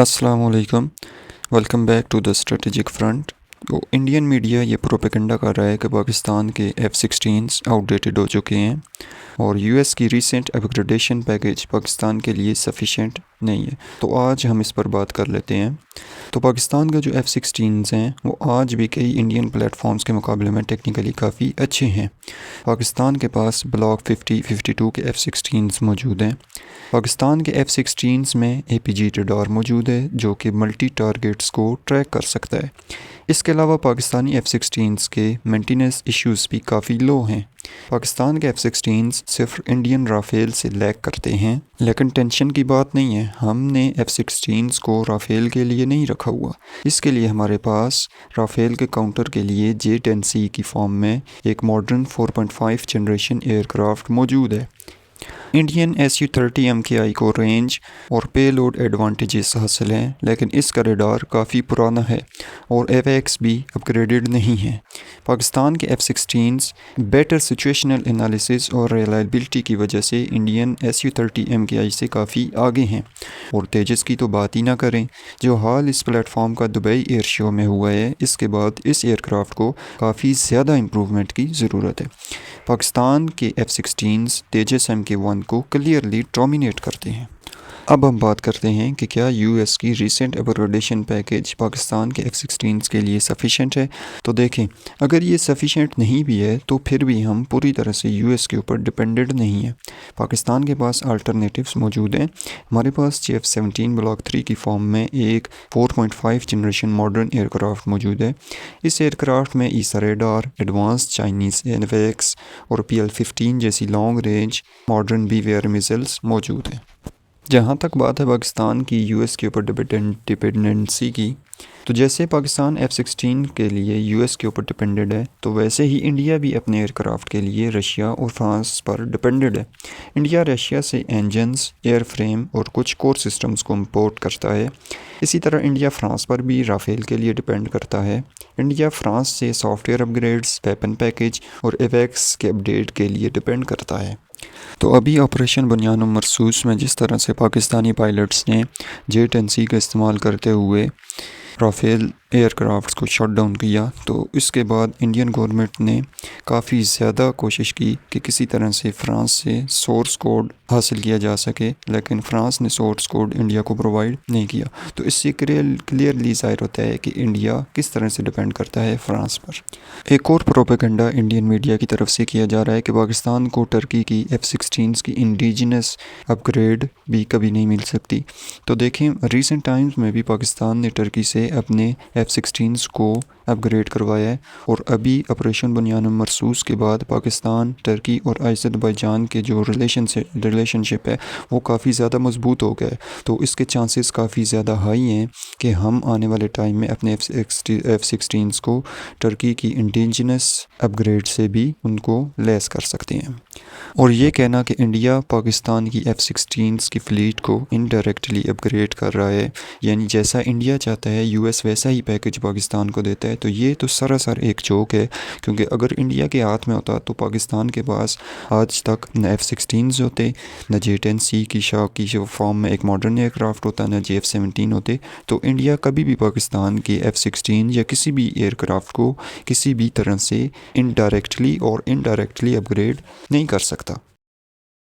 अस्सलाम वालेकुम। Welcome back to the strategic front. तो इंडियन मीडिया ये प्रोपेगेंडा कर रहा है कि पाकिस्तान के F-16s आउटडेटेड हो चुके हैं और यूएस की रीसेंट अपग्रेडेशन पैकेज पाकिस्तान के लिए सफिशेंट नहीं है। तो आज हम इस पर बात कर लेते हैं। तो पाकिस्तान का जो F-16s हैं वो आज भी कई इंडियन प्लेटफॉर्म्स के मुकाबले में टेक्निकली काफ़ी अच्छे हैं। पाकिस्तान के पास ब्लॉक 50, 52 के F-16s मौजूद हैं। पाकिस्तान के F-16s में APG रडार मौजूद है जो कि मल्टी टारगेट्स को ट्रैक कर सकता है। इसके अलावा पाकिस्तानी F-16s के मेंटेनेंस इश्यूज़ भी काफ़ी लो हैं। पाकिस्तान के F-16s सिर्फ इंडियन राफेल से लैग करते हैं, लेकिन टेंशन की बात नहीं है। हमने F-16s को राफेल के लिए नहीं रखा हुआ। इसके लिए हमारे पास राफेल के काउंटर के लिए J-10C की फॉर्म में एक मॉडर्न 4.5 जनरेशन एयरक्राफ्ट मौजूद है। इंडियन Su-30 MKI को रेंज और पेलोड एडवांटेजेस हासिल हैं, लेकिन इसका रडार काफ़ी पुराना है और AWACS भी अपग्रेडेड नहीं है। पाकिस्तान के F-16s बेटर सिचुएशनल एनालिसिस और रिलायबिलिटी की वजह से इंडियन Su-30 MKI से काफ़ी आगे हैं। और तेजस की तो बात ही ना करें, जो हाल इस प्लेटफॉर्म का दुबई एयर शो में हुआ है, इसके बाद इस एयरक्राफ्ट को काफ़ी ज़्यादा इम्प्रूवमेंट की ज़रूरत है। पाकिस्तान के F-16s तेजस MK-1 को क्लियरली डोमिनेट करते हैं। अब हम बात करते हैं कि क्या यूएस की रीसेंट अपग्रेडेशन पैकेज पाकिस्तान के F-16s के लिए सफिशेंट है। तो देखें, अगर ये सफिशेंट नहीं भी है तो फिर भी हम पूरी तरह से यूएस के ऊपर डिपेंडेंट नहीं है। पाकिस्तान के पास अल्टरनेटिव्स मौजूद हैं। हमारे पास F-17 ब्लॉक 3 की फॉर्म में एक 4.5 जनरेशन मॉडर्न एयरक्राफ्ट मौजूद है। इस एयरक्राफ्ट में ईसा रेडार, एडवांस चाइनीज़ AWACS और PL-15 जैसी long range modern beware missiles मौजूद हैं। जहाँ तक बात है पाकिस्तान की यूएस के ऊपर डिपेंडेंसी की, तो जैसे पाकिस्तान F-16 के लिए यूएस के ऊपर डिपेंडेड है, तो वैसे ही इंडिया भी अपने एयरक्राफ्ट के लिए रशिया और फ्रांस पर डिपेंडेड है। इंडिया रशिया से इंजन्स, एयरफ्रेम और कुछ कोर सिस्टम्स को इंपोर्ट करता है। इसी तरह इंडिया फ्रांस पर भी राफेल के लिए डिपेंड करता है। इंडिया फ्रांस से सॉफ्टवेयर अपग्रेड्स, वेपन पैकेज और AWACS के अपडेट के लिए डिपेंड करता है। तो अभी ऑपरेशन बुनियान मरसूस में जिस तरह से पाकिस्तानी पायलट्स ने J-10C का इस्तेमाल करते हुए राफेल एयरक्राफ्ट्स को शट डाउन किया, तो इसके बाद इंडियन गवर्नमेंट ने काफ़ी ज़्यादा कोशिश की कि किसी तरह से फ्रांस से सोर्स कोड हासिल किया जा सके, लेकिन फ्रांस ने सोर्स कोड इंडिया को प्रोवाइड नहीं किया। तो इससे क्लियरली ज़ाहिर होता है कि इंडिया किस तरह से डिपेंड करता है फ्रांस पर। एक और प्रोपेगेंडा इंडियन मीडिया की तरफ से किया जा रहा है कि पाकिस्तान को टर्की की F-16s की इंडिजिनस अपग्रेड भी कभी नहीं मिल सकती। तो देखें, रिसेंट टाइम्स में भी पाकिस्तान ने टर्की से अपने F-16s को अपग्रेड करवाया है और अभी ऑपरेशन बुनियान मरसूस के बाद पाकिस्तान, टर्की और अज़रबैजान के जो रिलेशनशिप है वो काफ़ी ज़्यादा मजबूत हो गया है। तो इसके चांसेस काफ़ी ज़्यादा हाई हैं कि हम आने वाले टाइम में अपने F-16s को टर्की की इंडिजिनस अपग्रेड से भी उनको लेस कर सकते हैं। और ये कहना कि इंडिया पाकिस्तान की F-16s की फ़्लीट को इनडायरेक्टली अपग्रेड कर रहा है, यानी जैसा इंडिया चाहता है यूएस वैसा ही पैकेज पाकिस्तान को देता है, तो ये तो सरासर एक जोक है। क्योंकि अगर इंडिया के हाथ में होता तो पाकिस्तान के पास आज तक न F-16s होते, न J-10C की फॉर्म में एक मॉडर्न एयरक्राफ्ट होता, न F-17 होते। तो इंडिया कभी भी पाकिस्तान की F-16 या किसी भी एयरक्राफ्ट को किसी भी तरह से इनडायरेक्टली अपग्रेड नहीं कर सकता।